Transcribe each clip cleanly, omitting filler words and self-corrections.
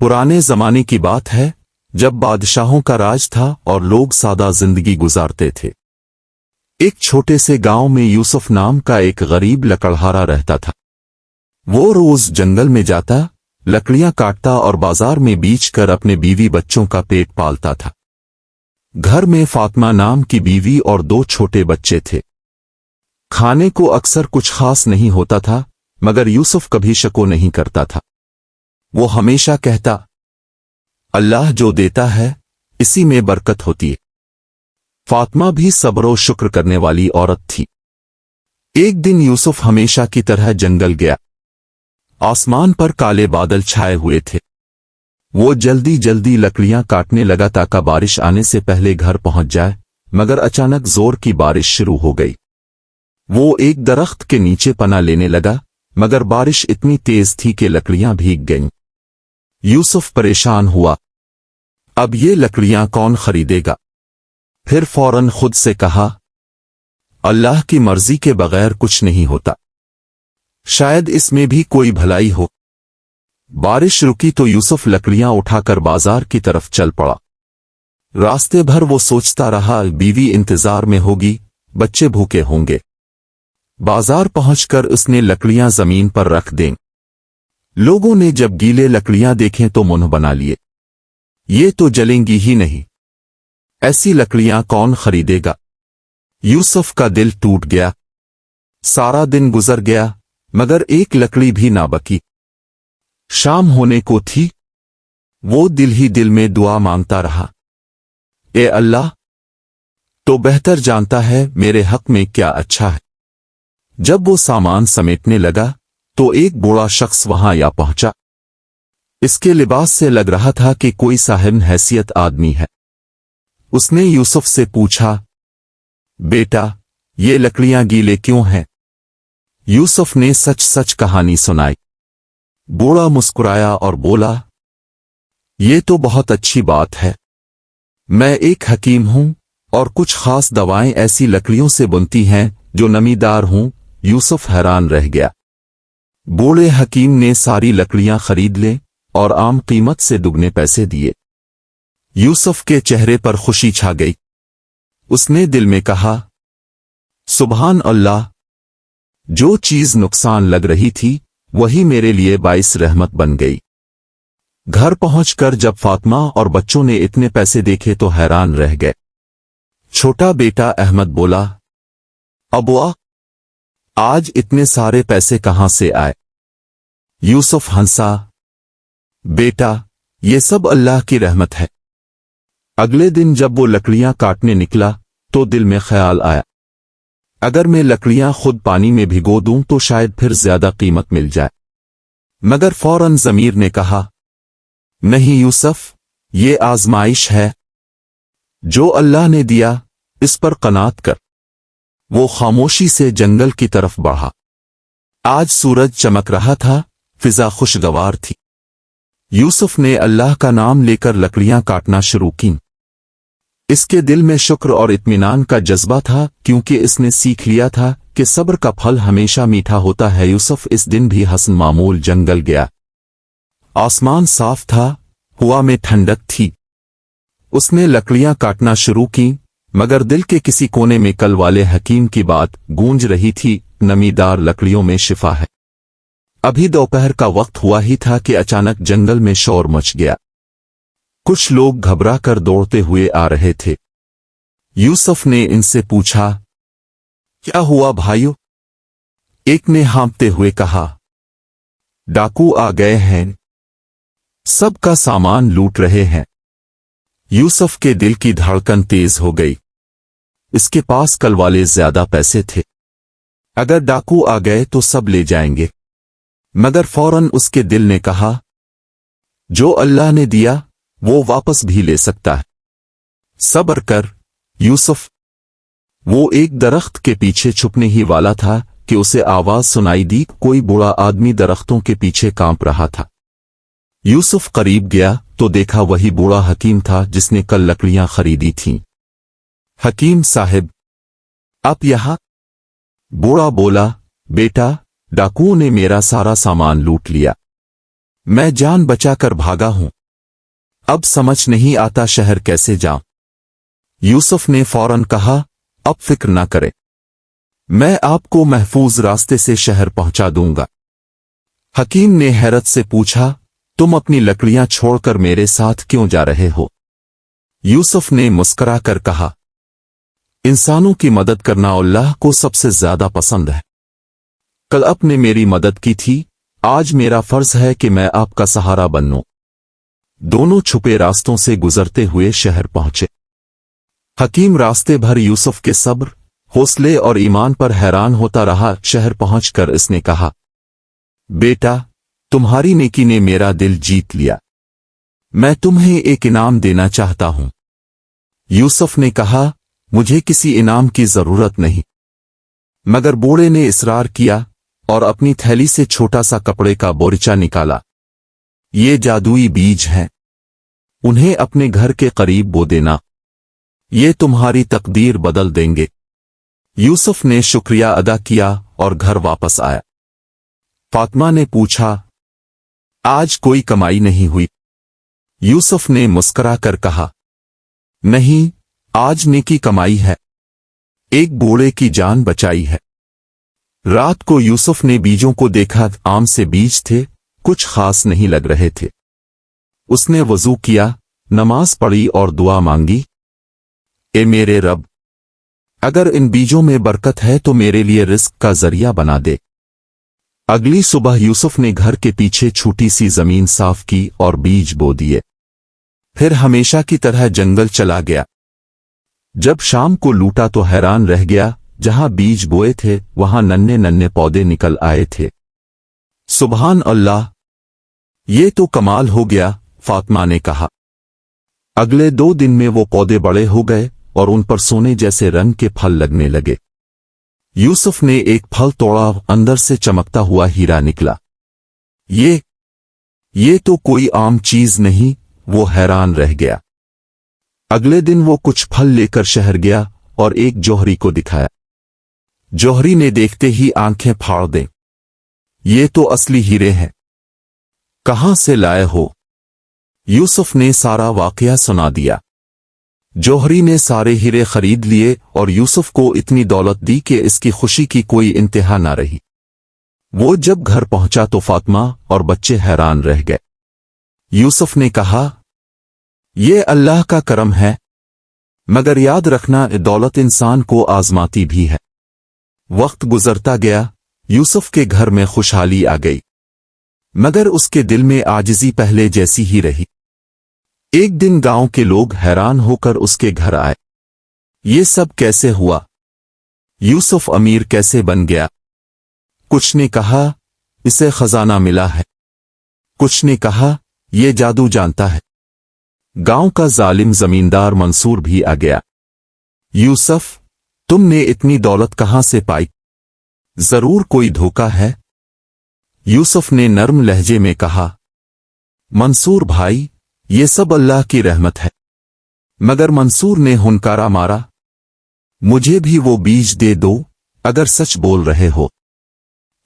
पुराने जमाने की बात है जब बादशाहों का राज था और लोग सादा जिंदगी गुजारते थे। एक छोटे से गांव में यूसुफ नाम का एक गरीब लकड़हारा रहता था। वो रोज जंगल में जाता, लकड़ियां काटता और बाजार में बेचकर अपने बीवी बच्चों का पेट पालता था। घर में फातिमा नाम की बीवी और 2 छोटे बच्चे थे। खाने को अक्सर कुछ खास नहीं होता था, मगर यूसुफ कभी शको नहीं करता था। वो हमेशा कहता, अल्लाह जो देता है इसी में बरकत होती है। फातिमा भी सब्र और शुक्र करने वाली औरत थी। एक दिन यूसुफ हमेशा की तरह जंगल गया। आसमान पर काले बादल छाए हुए थे। वो जल्दी जल्दी लकड़ियां काटने लगा ताकि बारिश आने से पहले घर पहुंच जाए, मगर अचानक जोर की बारिश शुरू हो गई। वो एक दरख्त के नीचे पनाह लेने लगा, मगर बारिश इतनी तेज थी कि लकड़ियां भीग गईं। यूसुफ परेशान हुआ, अब ये लकड़ियां कौन खरीदेगा? फिर फौरन खुद से कहा, अल्लाह की मर्जी के बगैर कुछ नहीं होता, शायद इसमें भी कोई भलाई हो। बारिश रुकी तो यूसुफ लकड़ियां उठाकर बाजार की तरफ चल पड़ा। रास्ते भर वो सोचता रहा, बीवी इंतजार में होगी, बच्चे भूखे होंगे। बाजार पहुंचकर उसने लकड़ियां जमीन पर रख दें। लोगों ने जब गीले लकड़ियां देखें तो मुंह बना लिए, ये तो जलेंगी ही नहीं, ऐसी लकड़ियां कौन खरीदेगा? यूसुफ का दिल टूट गया। सारा दिन गुजर गया, मगर एक लकड़ी भी ना बची। शाम होने को थी। वो दिल ही दिल में दुआ मांगता रहा, ए अल्लाह, तो बेहतर जानता है मेरे हक में क्या अच्छा है। जब वो सामान समेटने लगा तो एक बूढ़ा शख्स वहां या पहुंचा। इसके लिबास से लग रहा था कि कोई साहिब हैसियत आदमी है। उसने यूसुफ से पूछा, बेटा, ये लकड़ियां गीले क्यों हैं? यूसुफ ने सच सच कहानी सुनाई। बूढ़ा मुस्कुराया और बोला, ये तो बहुत अच्छी बात है। मैं एक हकीम हूं और कुछ खास दवाएं ऐसी लकड़ियों से बुनती हैं जो नमीदार हों। यूसुफ हैरान रह गया। बूढ़े हकीम ने सारी लकड़ियां खरीद ले और आम कीमत से दुगने पैसे दिए। यूसुफ के चेहरे पर खुशी छा गई। उसने दिल में कहा, सुभान अल्लाह, जो चीज नुकसान लग रही थी वही मेरे लिए बाइस रहमत बन गई। घर पहुंचकर जब फातिमा और बच्चों ने इतने पैसे देखे तो हैरान रह गए। छोटा बेटा अहमद बोला, अबुआ, आज इतने सारे पैसे कहां से आए? यूसुफ हंसा, बेटा, ये सब अल्लाह की रहमत है। अगले दिन जब वो लकड़ियां काटने निकला तो दिल में ख्याल आया, अगर मैं लकड़ियां खुद पानी में भिगो दूं तो शायद फिर ज्यादा कीमत मिल जाए। मगर फौरन ज़मीर ने कहा, नहीं यूसुफ, ये आजमाइश है। जो अल्लाह ने दिया इस पर कनात कर। वो खामोशी से जंगल की तरफ बढ़ा। आज सूरज चमक रहा था, फिजा खुशगवार थी। यूसुफ ने अल्लाह का नाम लेकर लकड़ियां काटना शुरू की। इसके दिल में शुक्र और इत्मीनान का जज्बा था, क्योंकि इसने सीख लिया था कि सब्र का फल हमेशा मीठा होता है। यूसुफ इस दिन भी हसन मामूल जंगल गया। आसमान साफ था, हवा में ठंडक थी। उसने लकड़ियां काटना शुरू की, मगर दिल के किसी कोने में कल वाले हकीम की बात गूंज रही थी, नमीदार लकड़ियों में शिफा है। अभी दोपहर का वक्त हुआ ही था कि अचानक जंगल में शोर मच गया। कुछ लोग घबरा कर दौड़ते हुए आ रहे थे। यूसुफ ने इनसे पूछा, क्या हुआ भाइयों? एक ने हाँफते हुए कहा, डाकू आ गए हैं, सबका सामान लूट रहे हैं। यूसुफ के दिल की धड़कन तेज हो गई। इसके पास कल वाले ज्यादा पैसे थे। अगर डाकू आ गए तो सब ले जाएंगे। मगर फौरन उसके दिल ने कहा, जो अल्लाह ने दिया वो वापस भी ले सकता है। सब्र कर यूसुफ। वो एक दरख्त के पीछे छुपने ही वाला था कि उसे आवाज सुनाई दी। कोई बूढ़ा आदमी दरख्तों के पीछे कांप रहा था। यूसुफ करीब गया तो देखा वही बूढ़ा हकीम था जिसने कल लकड़ियां खरीदी थीं। हकीम साहब, आप यहां? बूढ़ा बोला, बेटा, डाकुओं ने मेरा सारा सामान लूट लिया। मैं जान बचाकर भागा हूं। अब समझ नहीं आता शहर कैसे जाऊं। यूसुफ ने फौरन कहा, अब फिक्र ना करें, मैं आपको महफूज रास्ते से शहर पहुंचा दूंगा। हकीम ने हैरत से पूछा, तुम अपनी लकड़ियां छोड़कर मेरे साथ क्यों जा रहे हो? यूसुफ ने मुस्कुरा कर कहा, इंसानों की मदद करना अल्लाह को सबसे ज्यादा पसंद है। कल आपने मेरी मदद की थी, आज मेरा फर्ज है कि मैं आपका सहारा बनूं। दोनों छुपे रास्तों से गुजरते हुए शहर पहुंचे। हकीम रास्ते भर यूसुफ के सब्र, हौसले और ईमान पर हैरान होता रहा। शहर पहुंचकर इसने कहा, बेटा, तुम्हारी नेकी ने मेरा दिल जीत लिया। मैं तुम्हें एक इनाम देना चाहता हूं। यूसुफ ने कहा, मुझे किसी इनाम की जरूरत नहीं। मगर बूढ़े ने इसरार किया और अपनी थैली से छोटा सा कपड़े का बोरिचा निकाला। ये जादुई बीज हैं, उन्हें अपने घर के करीब बो देना, ये तुम्हारी तकदीर बदल देंगे। यूसुफ ने शुक्रिया अदा किया और घर वापस आया। फातिमा ने पूछा, आज कोई कमाई नहीं हुई? यूसुफ ने मुस्कुरा कर कहा, नहीं, आज नेकी कमाई है, एक बूढ़े की जान बचाई है। रात को यूसुफ ने बीजों को देखा, आम से बीज थे, कुछ खास नहीं लग रहे थे। उसने वजू किया, नमाज पढ़ी और दुआ मांगी, ए मेरे रब, अगर इन बीजों में बरकत है तो मेरे लिए रिस्क का जरिया बना दे। अगली सुबह यूसुफ ने घर के पीछे छोटी सी जमीन साफ की और बीज बो दिए। फिर हमेशा की तरह जंगल चला गया। जब शाम को लूटा तो हैरान रह गया, जहां बीज बोए थे वहां नन्हे नन्हे पौधे निकल आए थे। सुभान अल्लाह, ये तो कमाल हो गया, फातिमा ने कहा। अगले 2 दिन में वो पौधे बड़े हो गए और उन पर सोने जैसे रंग के फल लगने लगे। यूसुफ ने एक फल तोड़ा, अंदर से चमकता हुआ हीरा निकला। ये तो कोई आम चीज नहीं, वो हैरान रह गया। अगले दिन वो कुछ फल लेकर शहर गया और एक जौहरी को दिखाया। जौहरी ने देखते ही आंखें फाड़ दें, ये तो असली हीरे हैं, कहां से लाए हो? यूसुफ ने सारा वाकया सुना दिया। जौहरी ने सारे हीरे खरीद लिए और यूसुफ को इतनी दौलत दी कि इसकी खुशी की कोई इंतहा ना रही। वो जब घर पहुंचा तो फातिमा और बच्चे हैरान रह गए। यूसुफ ने कहा, ये अल्लाह का करम है, मगर याद रखना दौलत इंसान को आजमाती भी है। वक्त गुजरता गया, यूसुफ के घर में खुशहाली आ गई, मगर उसके दिल में आजिज़ी पहले जैसी ही रही। एक दिन गांव के लोग हैरान होकर उसके घर आए। ये सब कैसे हुआ? यूसुफ अमीर कैसे बन गया? कुछ ने कहा, इसे खजाना मिला है, कुछ ने कहा, ये जादू जानता है। गांव का जालिम जमींदार मंसूर भी आ गया। यूसुफ, तुमने इतनी दौलत कहां से पाई? जरूर कोई धोखा है। यूसुफ ने नर्म लहजे में कहा, मंसूर भाई, ये सब अल्लाह की रहमत है। मगर मंसूर ने हुनकारा मारा, मुझे भी वो बीज दे दो अगर सच बोल रहे हो।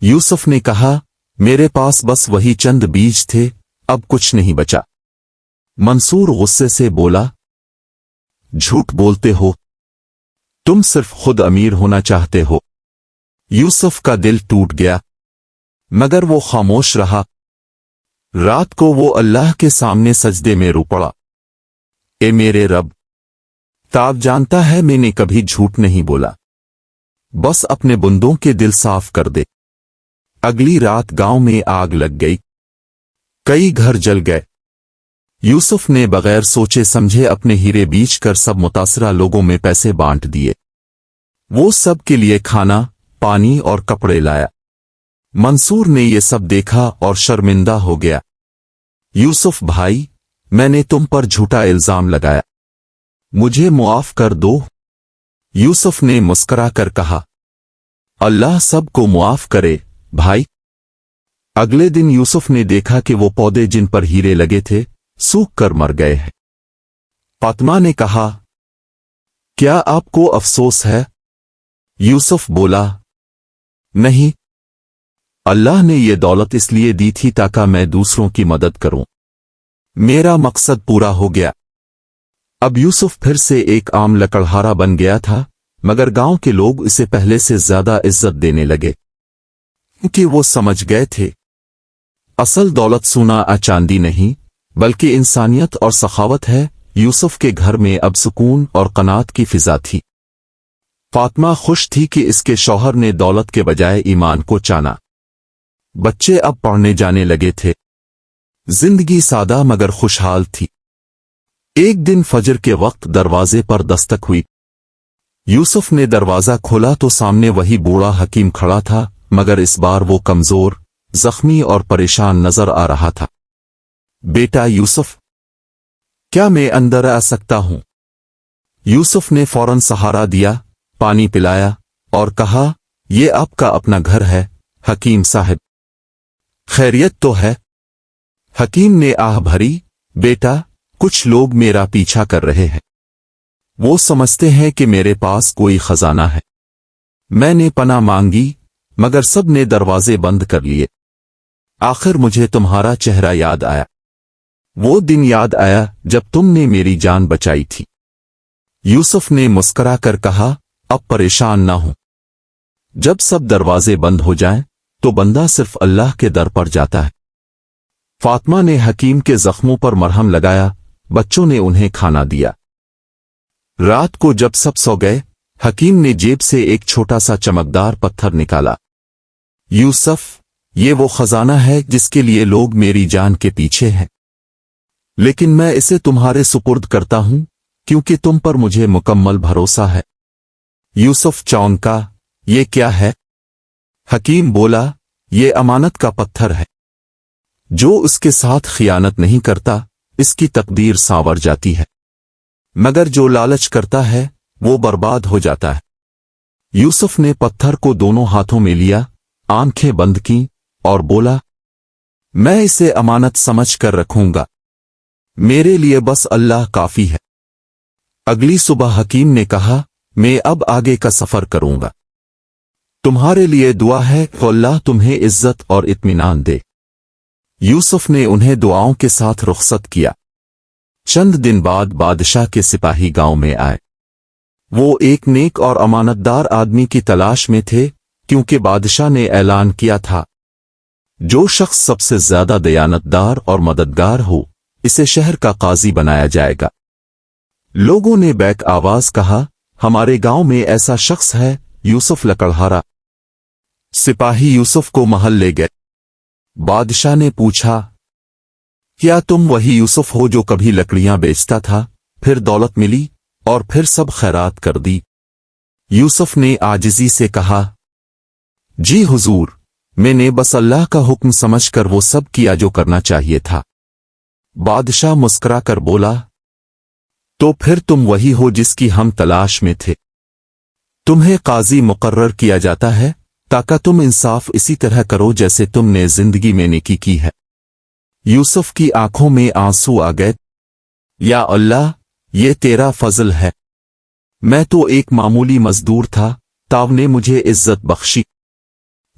यूसुफ ने कहा, मेरे पास बस वही चंद बीज थे, अब कुछ नहीं बचा। मंसूर गुस्से से बोला, झूठ बोलते हो, तुम सिर्फ खुद अमीर होना चाहते हो। यूसुफ का दिल टूट गया, मगर वो खामोश रहा। रात को वो अल्लाह के सामने सजदे में रो पड़ा, ए मेरे रब, ताब जानता है मैंने कभी झूठ नहीं बोला, बस अपने बंदों के दिल साफ कर दे। अगली रात गांव में आग लग गई, कई घर जल गए। यूसुफ ने बगैर सोचे समझे अपने हीरे बेचकर सब मुतासरा लोगों में पैसे बांट दिए। वो सब के लिए खाना, पानी और कपड़े लाया। मंसूर ने ये सब देखा और शर्मिंदा हो गया। यूसुफ भाई, मैंने तुम पर झूठा इल्जाम लगाया, मुझे मुआफ कर दो। यूसुफ ने मुस्कुरा कर कहा, अल्लाह सबको मुआफ करे भाई। अगले दिन यूसुफ ने देखा कि वो पौधे जिन पर हीरे लगे थे सूख कर मर गए हैं। फातिमा ने कहा, क्या आपको अफसोस है? यूसुफ बोला, नहीं, अल्लाह ने ये दौलत इसलिए दी थी ताकि मैं दूसरों की मदद करूं। मेरा मकसद पूरा हो गया। अब यूसुफ फिर से एक आम लकड़हारा बन गया था, मगर गांव के लोग इसे पहले से ज्यादा इज्जत देने लगे, क्योंकि वो समझ गए थे असल दौलत सोना या चांदी नहीं, बल्कि इंसानियत और सखावत है। यूसुफ के घर में अब सुकून और कनात की फिजा थी। फातिमा खुश थी कि इसके शौहर ने दौलत के बजाय ईमान को चाना। बच्चे अब पढ़ने जाने लगे थे। जिंदगी सादा मगर खुशहाल थी। एक दिन फजर के वक्त दरवाजे पर दस्तक हुई। यूसुफ ने दरवाजा खोला तो सामने वही बूढ़ा हकीम खड़ा था, मगर इस बार वो कमजोर, जख्मी और परेशान नजर आ रहा था। बेटा यूसुफ, क्या मैं अंदर आ सकता हूं? यूसुफ ने फौरन सहारा दिया, पानी पिलाया और कहा, ये आपका अपना घर है हकीम साहब। खैरियत तो है? हकीम ने आह भरी, बेटा, कुछ लोग मेरा पीछा कर रहे हैं। वो समझते हैं कि मेरे पास कोई खजाना है। मैंने पनाह मांगी, मगर सब ने दरवाजे बंद कर लिए। आखिर मुझे तुम्हारा चेहरा याद आया। वो दिन याद आया जब तुमने मेरी जान बचाई थी। यूसुफ ने मुस्करा कर कहा, अब परेशान ना हो। जब सब दरवाजे बंद हो जाएं, तो बंदा सिर्फ अल्लाह के दर पर जाता है। फातिमा ने हकीम के जख्मों पर मरहम लगाया, बच्चों ने उन्हें खाना दिया। रात को जब सब सो गए, हकीम ने जेब से एक छोटा सा चमकदार पत्थर निकाला। यूसुफ, ये वो खजाना है जिसके लिए लोग मेरी जान के पीछे हैं, लेकिन मैं इसे तुम्हारे सुपुर्द करता हूं क्योंकि तुम पर मुझे मुकम्मल भरोसा है। यूसुफ चौंका, ये क्या है? हकीम बोला, ये अमानत का पत्थर है। जो उसके साथ खियानत नहीं करता, इसकी तकदीर सांवर जाती है, मगर जो लालच करता है वो बर्बाद हो जाता है। यूसुफ ने पत्थर को दोनों हाथों में लिया, आंखें बंद की और बोला, मैं इसे अमानत समझ कर रखूंगा। मेरे लिए बस अल्लाह काफी है। अगली सुबह हकीम ने कहा, मैं अब आगे का सफर करूंगा। तुम्हारे लिए दुआ है कि अल्लाह तुम्हें इज्जत और इत्मीनान दे। यूसुफ ने उन्हें दुआओं के साथ रुखसत किया। चंद दिन बाद बादशाह के सिपाही गांव में आए। वो एक नेक और अमानतदार आदमी की तलाश में थे, क्योंकि बादशाह ने ऐलान किया था, जो शख्स सबसे ज्यादा दयानतदार और मददगार हो, इसे शहर का काजी बनाया जाएगा। लोगों ने बैक आवाज कहा, हमारे गांव में ऐसा शख्स है, यूसुफ लकड़हारा। सिपाही यूसुफ को महल ले गए। बादशाह ने पूछा, क्या तुम वही यूसुफ हो जो कभी लकड़ियां बेचता था, फिर दौलत मिली और फिर सब खैरात कर दी? यूसुफ ने आजिजी से कहा, जी हुजूर, मैंने बस अल्लाह का हुक्म समझकर वो सब किया जो करना चाहिए था। बादशाह मुस्कुरा कर बोला, तो फिर तुम वही हो जिसकी हम तलाश में थे। तुम्हें काजी मुकर्रर किया जाता है ताकि तुम इंसाफ इसी तरह करो जैसे तुमने जिंदगी में नेकी की है। यूसुफ की आंखों में आंसू आ गए। या अल्लाह, ये तेरा फजल है। मैं तो एक मामूली मजदूर था, तावने मुझे इज्जत बख्शी।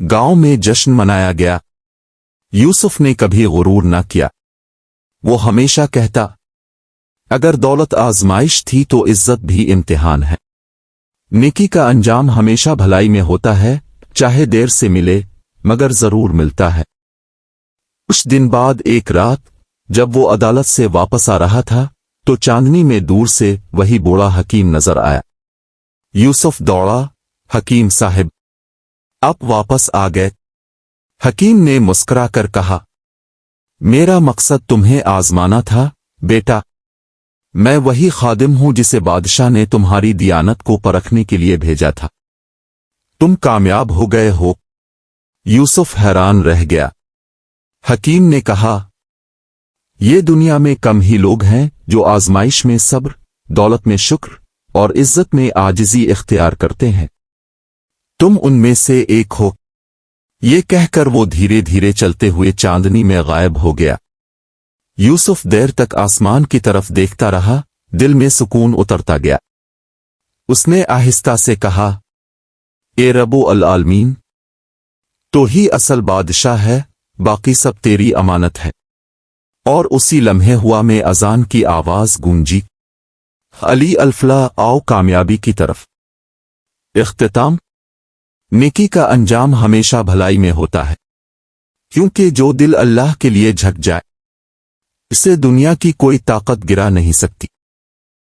गांव में जश्न मनाया गया। यूसुफ ने कभी गुरूर न किया। वो हमेशा कहता, अगर दौलत आजमाइश थी तो इज्जत भी इम्तिहान है। नेकी का अंजाम हमेशा भलाई में होता है, चाहे देर से मिले मगर जरूर मिलता है। कुछ दिन बाद एक रात जब वो अदालत से वापस आ रहा था, तो चांदनी में दूर से वही बूढ़ा हकीम नजर आया। यूसुफ दौड़ा, हकीम साहब, आप वापस आ गए। हकीम ने मुस्कुरा कर कहा, मेरा मकसद तुम्हें आजमाना था बेटा। मैं वही खादिम हूं जिसे बादशाह ने तुम्हारी दियानत को परखने के लिए भेजा था। तुम कामयाब हो गए हो। यूसुफ हैरान रह गया। हकीम ने कहा, ये दुनिया में कम ही लोग हैं जो आजमाइश में सब्र, दौलत में शुक्र और इज्जत में आजिजी इख्तियार करते हैं। तुम उनमें से एक हो। ये कहकर वो धीरे धीरे चलते हुए चांदनी में गायब हो गया। यूसुफ देर तक आसमान की तरफ देखता रहा, दिल में सुकून उतरता गया। उसने आहिस्ता से कहा, ए रब्बुल आलमीन, تو ہی اصل بادشاہ ہے، باقی سب تیری امانت ہے۔ اور اسی لمحے ہوا میں اذان کی آواز گونجی، علی الفلاح، آؤ کامیابی کی طرف۔ اختتام، نیکی کا انجام ہمیشہ بھلائی میں ہوتا ہے، کیونکہ جو دل اللہ کے لیے جھک جائے اسے دنیا کی کوئی طاقت گرا نہیں سکتی۔